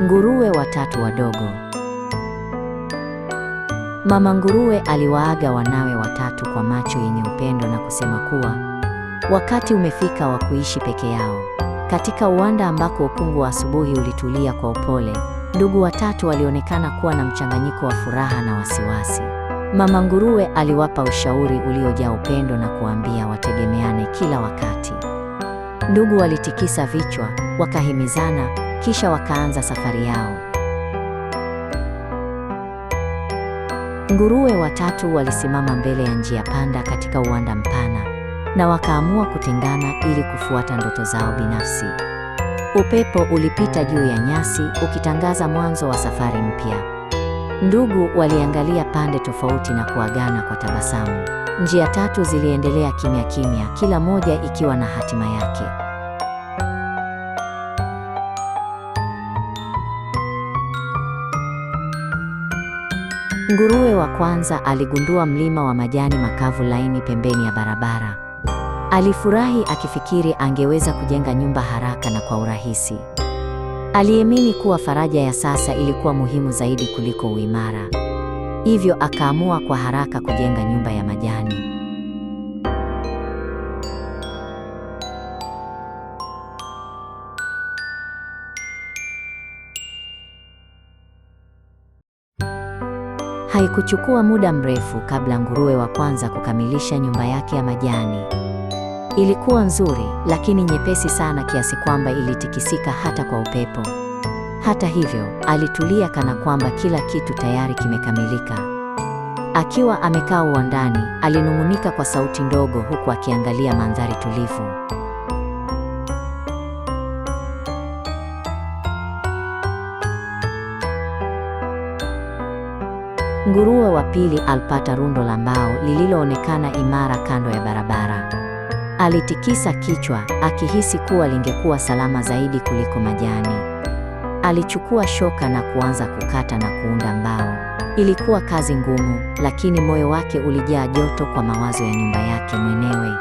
Nguruwe watatu wadogo. Mama nguruwe aliwaaga wanawe watatu kwa macho yenye upendo na kusema kuwa wakati umefika wa kuishi peke yao. Katika uwanda ambako ukungu wa asubuhi ulitulia kwa upole, ndugu watatu walionekana kuwa na mchanganyiko wa furaha na wasiwasi. Mama nguruwe aliwapa ushauri uliojaa upendo na kuambia wategemeane kila wakati. Ndugu walitikisa vichwa, wakahimizana, kisha wakaanza safari yao. Nguruwe watatu walisimama mbele ya njia panda katika uwanda mpana, na wakaamua kutengana ili kufuata ndoto zao binafsi. Upepo ulipita juu ya nyasi ukitangaza mwanzo wa safari mpya. Ndugu waliangalia pande tofauti na kuagana kwa tabasamu. Njia tatu ziliendelea kimya kimya, kila moja ikiwa na hatima yake. Nguruwe wa kwanza aligundua mlima wa majani makavu laini pembeni ya barabara. Alifurahi akifikiri angeweza kujenga nyumba haraka na kwa urahisi. Aliamini kuwa faraja ya sasa ilikuwa muhimu zaidi kuliko uimara. Hivyo akaamua kwa haraka kujenga nyumba ya majani. Haikuchukua muda mrefu kabla nguruwe wa kwanza kukamilisha nyumba yake ya majani. Ilikuwa nzuri, lakini nyepesi sana kiasi kwamba ilitikisika hata kwa upepo. Hata hivyo, alitulia kana kwamba kila kitu tayari kimekamilika. Akiwa amekaa uwandani, alinung'unika kwa sauti ndogo huku akiangalia mandhari tulivu. Nguruwe wa pili alipata rundo la mbao lililoonekana imara kando ya barabara. Alitikisa kichwa, akihisi kuwa lingekuwa salama zaidi kuliko majani. Alichukua shoka na kuanza kukata na kuunda mbao. Ilikuwa kazi ngumu, lakini moyo wake ulijaa joto kwa mawazo ya nyumba yake mwenyewe.